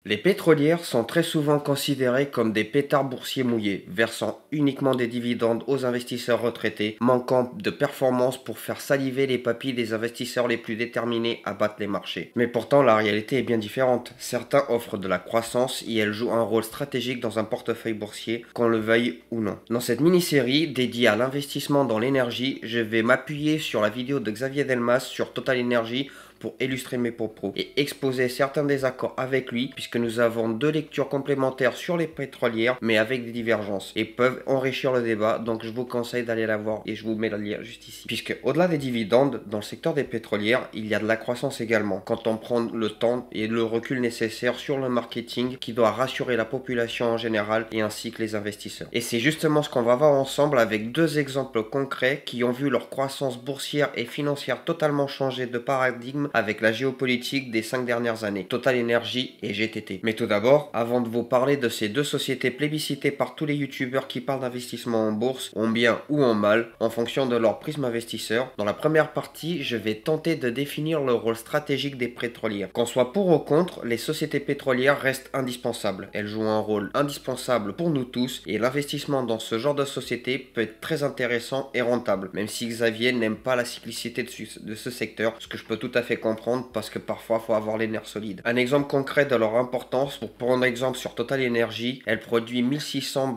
Les pétrolières sont très souvent considérées comme des pétards boursiers mouillés, versant uniquement des dividendes aux investisseurs retraités, manquant de performance pour faire saliver les papilles des investisseurs les plus déterminés à battre les marchés. Mais pourtant, la réalité est bien différente. Certains offrent de la croissance et elles jouent un rôle stratégique dans un portefeuille boursier, qu'on le veuille ou non. Dans cette mini-série dédiée à l'investissement dans l'énergie, je vais m'appuyer sur la vidéo de Xavier Delmas sur Total Energy pour illustrer mes propos et exposer certains désaccords avec lui, puisque nous avons deux lectures complémentaires sur les pétrolières mais avec des divergences et peuvent enrichir le débat. Donc je vous conseille d'aller la voir et je vous mets le lien juste ici, puisque au-delà des dividendes dans le secteur des pétrolières, il y a de la croissance également quand on prend le temps et le recul nécessaire sur le marketing qui doit rassurer la population en général et ainsi que les investisseurs. Et c'est justement ce qu'on va voir ensemble avec deux exemples concrets qui ont vu leur croissance boursière et financière totalement changer de paradigme avec la géopolitique des 5 dernières années, Total Energy et GTT. Mais tout d'abord, avant de vous parler de ces deux sociétés plébiscitées par tous les youtubeurs qui parlent d'investissement en bourse, en bien ou en mal, en fonction de leur prisme investisseur, dans la première partie, je vais tenter de définir le rôle stratégique des pétrolières. Qu'on soit pour ou contre, les sociétés pétrolières restent indispensables. Elles jouent un rôle indispensable pour nous tous et l'investissement dans ce genre de société peut être très intéressant et rentable, même si Xavier n'aime pas la cyclicité de ce secteur, ce que je peux tout à fait comprendre parce que parfois il faut avoir les nerfs solides. Un exemple concret de leur importance, pour prendre exemple sur Total Energy, elle produit 1600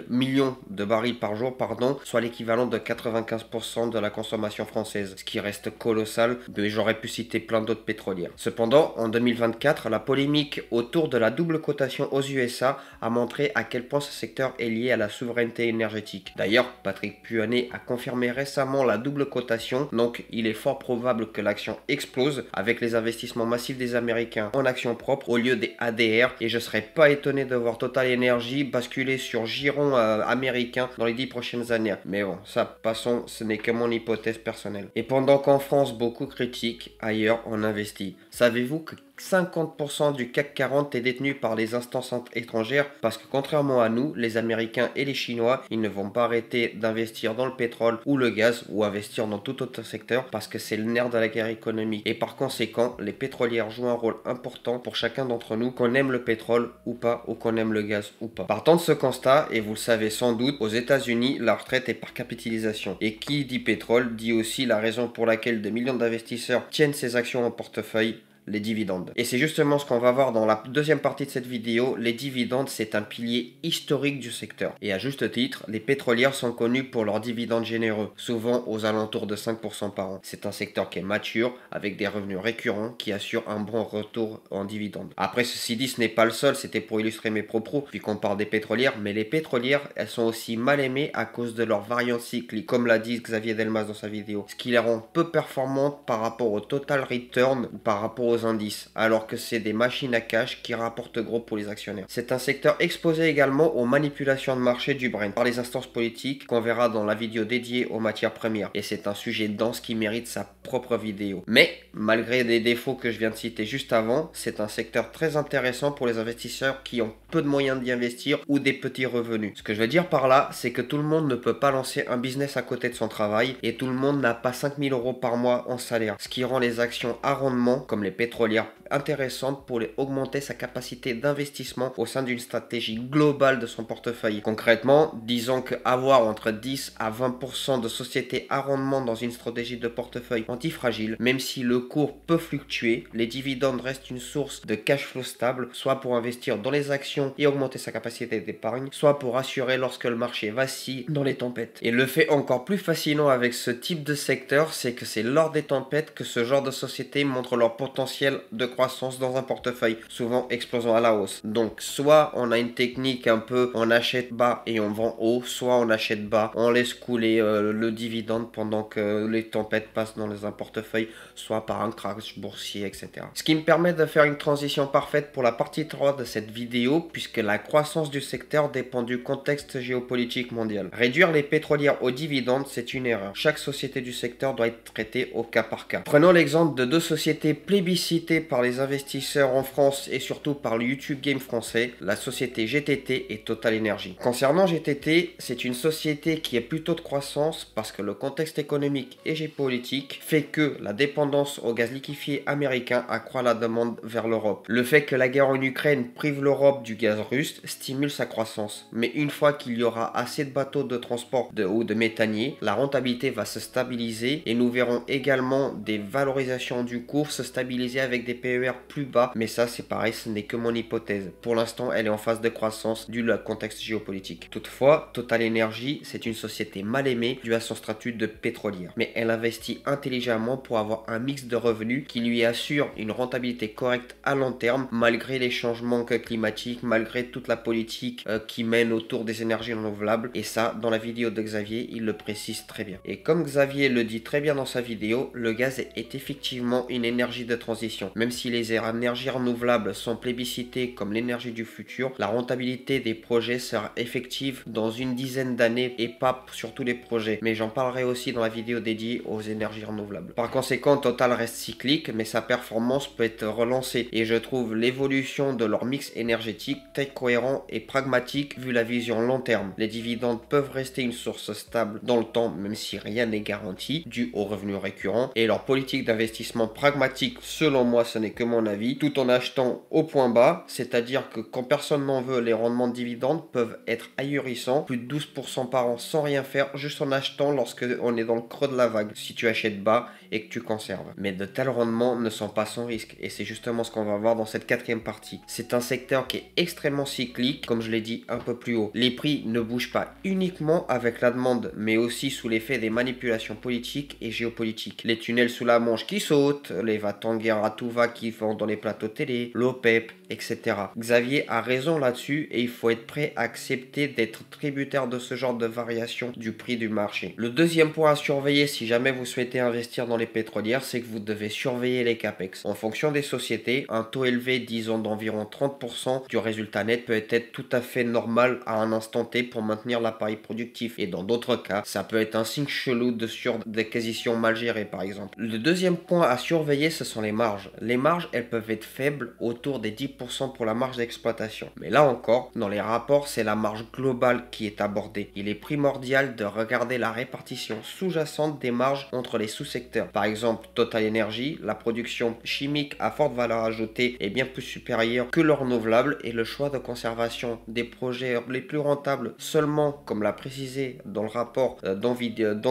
millions de barils par jour, soit l'équivalent de 95% de la consommation française, ce qui reste colossal, mais j'aurais pu citer plein d'autres pétrolières. Cependant, en 2024, la polémique autour de la double cotation aux USA a montré à quel point ce secteur est lié à la souveraineté énergétique. D'ailleurs, Patrick Pouyanné a confirmé récemment la double cotation, donc il est fort probable que l'action explose avec les investissements massifs des Américains en actions propres au lieu des ADR, et je serais pas étonné de voir Total Energy basculer sur giron américain dans les 10 prochaines années. Mais bon, ça, passons, ce n'est que mon hypothèse personnelle. Et pendant qu'en France beaucoup critiquent, ailleurs on investit. Savez-vous que 50% du CAC 40 est détenu par les instances étrangères, parce que contrairement à nous, les Américains et les Chinois, ils ne vont pas arrêter d'investir dans le pétrole ou le gaz ou investir dans tout autre secteur parce que c'est le nerf de la guerre économique. Et par conséquent, les pétrolières jouent un rôle important pour chacun d'entre nous, qu'on aime le pétrole ou pas, ou qu'on aime le gaz ou pas. Partant de ce constat, et vous le savez sans doute, aux États-Unis, la retraite est par capitalisation. Et qui dit pétrole dit aussi la raison pour laquelle des millions d'investisseurs tiennent ces actions en portefeuille: les dividendes. Et c'est justement ce qu'on va voir dans la deuxième partie de cette vidéo. Les dividendes, c'est un pilier historique du secteur. Et à juste titre, les pétrolières sont connues pour leurs dividendes généreux, souvent aux alentours de 5% par an. C'est un secteur qui est mature, avec des revenus récurrents qui assurent un bon retour en dividendes. Après, ceci dit, ce n'est pas le seul, c'était pour illustrer mes propos, puis qu'on parle des pétrolières, mais les pétrolières, elles sont aussi mal aimées à cause de leur variance cyclique, comme l'a dit Xavier Delmas dans sa vidéo, ce qui les rend peu performantes par rapport au total return, par rapport aux indices, alors que c'est des machines à cash qui rapportent gros pour les actionnaires. C'est un secteur exposé également aux manipulations de marché du Brent par les instances politiques qu'on verra dans la vidéo dédiée aux matières premières, et c'est un sujet dense qui mérite sa propre vidéo. Mais malgré les défauts que je viens de citer juste avant, c'est un secteur très intéressant pour les investisseurs qui ont peu de moyens d'y investir ou des petits revenus. Ce que je veux dire par là, c'est que tout le monde ne peut pas lancer un business à côté de son travail, et tout le monde n'a pas 5000 € par mois en salaire, ce qui rend les actions à rendement comme les pétrolières intéressantes pour augmenter sa capacité d'investissement au sein d'une stratégie globale de son portefeuille. Concrètement, disons qu'avoir entre 10 à 20% de sociétés à rendement dans une stratégie de portefeuille antifragile, même si le cours peut fluctuer, les dividendes restent une source de cash flow stable, soit pour investir dans les actions et augmenter sa capacité d'épargne, soit pour assurer lorsque le marché vacille dans les tempêtes. Et le fait encore plus fascinant avec ce type de secteur, c'est que c'est lors des tempêtes que ce genre de société montre leur potentiel de croissance dans un portefeuille, souvent explosant à la hausse. Donc soit on a une technique un peu, on achète bas et on vend haut, soit on achète bas, on laisse couler le dividende pendant que les tempêtes passent dans un portefeuille, soit par un crash boursier, etc. Ce qui me permet de faire une transition parfaite pour la partie 3 de cette vidéo, puisque la croissance du secteur dépend du contexte géopolitique mondial. Réduire les pétrolières aux dividendes, c'est une erreur. Chaque société du secteur doit être traitée au cas par cas. Prenons l'exemple de deux sociétés plébiscitées par les les investisseurs en France et surtout par le YouTube Game français, la société GTT et Total Energy. Concernant GTT, c'est une société qui est plutôt de croissance parce que le contexte économique et géopolitique fait que la dépendance au gaz liquéfié américain accroît la demande vers l'Europe. Le fait que la guerre en Ukraine prive l'Europe du gaz russe stimule sa croissance. Mais une fois qu'il y aura assez de bateaux de transport ou de méthaniers, la rentabilité va se stabiliser et nous verrons également des valorisations du cours se stabiliser avec des PER plus bas. Mais ça, c'est pareil, ce n'est que mon hypothèse. Pour l'instant, elle est en phase de croissance dû au contexte géopolitique. Toutefois, Total Energy, c'est une société mal aimée due à son statut de pétrolière. Mais elle investit intelligemment pour avoir un mix de revenus qui lui assure une rentabilité correcte à long terme malgré les changements climatiques, malgré toute la politique qui mène autour des énergies renouvelables. Et ça, dans la vidéo de Xavier, il le précise très bien. Et comme Xavier le dit très bien dans sa vidéo, le gaz est effectivement une énergie de transition. Même si les énergies renouvelables sont plébiscitées comme l'énergie du futur, la rentabilité des projets sera effective dans une dizaine d'années et pas sur tous les projets. Mais j'en parlerai aussi dans la vidéo dédiée aux énergies renouvelables. Par conséquent, Total reste cyclique, mais sa performance peut être relancée. Et je trouve l'évolution de leur mix énergétique très cohérent et pragmatique vu la vision long terme. Les dividendes peuvent rester une source stable dans le temps, même si rien n'est garanti, dû aux revenus récurrents. Et leur politique d'investissement pragmatique, selon moi, ce n'est que mon avis, tout en achetant au point bas, c'est-à-dire que quand personne n'en veut, les rendements de dividendes peuvent être ahurissants, plus de 12% par an sans rien faire, juste en achetant lorsque on est dans le creux de la vague, si tu achètes bas et que tu conserves. Mais de tels rendements ne sont pas sans risque, et c'est justement ce qu'on va voir dans cette quatrième partie. C'est un secteur qui est extrêmement cyclique, comme je l'ai dit un peu plus haut. Les prix ne bougent pas uniquement avec la demande, mais aussi sous l'effet des manipulations politiques et géopolitiques. Les tunnels sous la Manche qui sautent, les va-t-en guerre à tout va qui vont dans les plateaux télé, l'OPEP, etc. Xavier a raison là-dessus et il faut être prêt à accepter d'être tributaire de ce genre de variation du prix du marché. Le deuxième point à surveiller si jamais vous souhaitez investir dans les pétrolières, c'est que vous devez surveiller les capex. En fonction des sociétés, un taux élevé, disons d'environ 30% du résultat net peut être tout à fait normal à un instant T pour maintenir l'appareil productif. Et dans d'autres cas, ça peut être un signe chelou de d'acquisition mal gérée par exemple. Le deuxième point à surveiller, ce sont les marges. Les marges, elles peuvent être faibles, autour des 10% pour la marge d'exploitation. Mais là encore, dans les rapports, c'est la marge globale qui est abordée. Il est primordial de regarder la répartition sous-jacente des marges entre les sous-secteurs. Par exemple, Total Energy, la production chimique à forte valeur ajoutée est bien plus supérieure que le renouvelable et le choix de conservation des projets les plus rentables seulement, comme l'a précisé dans le rapport dont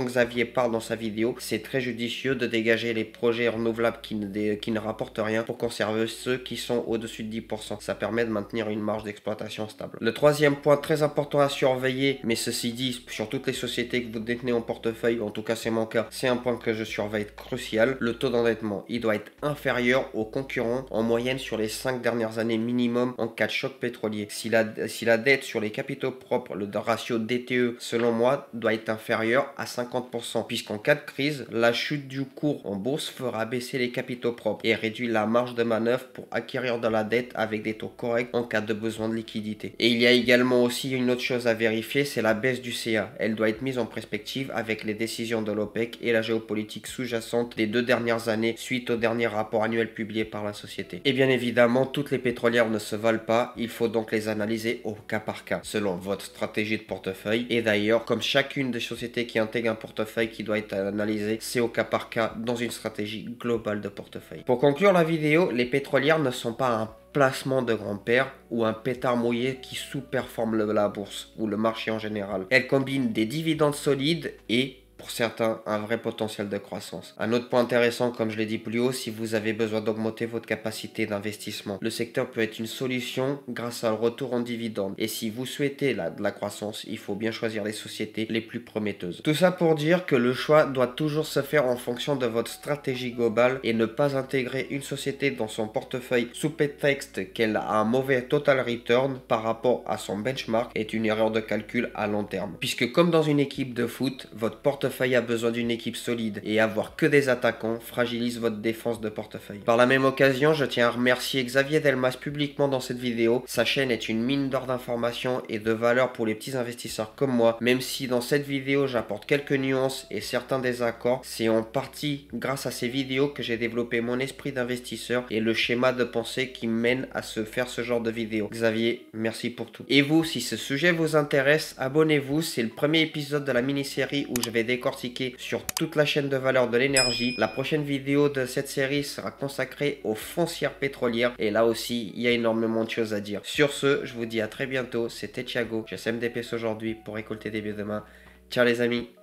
Xavier parle dans sa vidéo, c'est très judicieux de dégager les projets renouvelables qui ne rapportent rien pour conserver ceux qui sont au-dessus de 10%. Ça permet de maintenir une marge d'exploitation stable. Le troisième point très important à surveiller, mais ceci dit, sur toutes les sociétés que vous détenez en portefeuille, en tout cas c'est mon cas, c'est un point que je surveille crucial, le taux d'endettement. Il doit être inférieur aux concurrents en moyenne sur les 5 dernières années minimum en cas de choc pétrolier. Si la dette sur les capitaux propres, le ratio DTE, selon moi, doit être inférieur à 50%, puisqu'en cas de crise, la chute du cours en bourse fera baisser les capitaux propres et réduit la marge de manœuvre pour acquérir de la dette avec des taux corrects en cas de besoin de liquidité. Et il y a également aussi une autre chose à vérifier, c'est la baisse du CA. Elle doit être mise en perspective avec les décisions de l'OPEC et la géopolitique sous-jacente des 2 dernières années suite au dernier rapport annuel publié par la société. Et bien évidemment, toutes les pétrolières ne se valent pas, il faut donc les analyser au cas par cas, selon votre stratégie de portefeuille. Et d'ailleurs, comme chacune des sociétés qui intègrent un portefeuille qui doit être analysé, c'est au cas par cas dans une stratégie globale de portefeuille. Pour conclure la vidéo, les pétrolières ne sont pas un placement de grand-père ou un pétard mouillé qui sous-performe la bourse ou le marché en général. Elles combinent des dividendes solides et pour certains, un vrai potentiel de croissance. Un autre point intéressant, comme je l'ai dit plus haut, si vous avez besoin d'augmenter votre capacité d'investissement, le secteur peut être une solution grâce à un retour en dividende. Et si vous souhaitez de la croissance, il faut bien choisir les sociétés les plus prometteuses. Tout ça pour dire que le choix doit toujours se faire en fonction de votre stratégie globale et ne pas intégrer une société dans son portefeuille sous prétexte qu'elle a un mauvais total return par rapport à son benchmark est une erreur de calcul à long terme. Puisque comme dans une équipe de foot, votre portefeuille portefeuille a besoin d'une équipe solide et avoir que des attaquants fragilise votre défense de portefeuille. Par la même occasion, je tiens à remercier Xavier Delmas publiquement dans cette vidéo. Sa chaîne est une mine d'or d'informations et de valeur pour les petits investisseurs comme moi. Même si dans cette vidéo j'apporte quelques nuances et certains désaccords, c'est en partie grâce à ces vidéos que j'ai développé mon esprit d'investisseur et le schéma de pensée qui mène à se faire ce genre de vidéo. Xavier, merci pour tout. Et vous, si ce sujet vous intéresse, abonnez-vous. C'est le premier épisode de la mini-série où je vais décortiquer sur toute la chaîne de valeur de l'énergie. La prochaine vidéo de cette série sera consacrée aux foncières pétrolières et là aussi, il y a énormément de choses à dire. Sur ce, je vous dis à très bientôt. C'était Thiago. Je sème des pièces aujourd'hui pour récolter des bieux demain. Ciao les amis.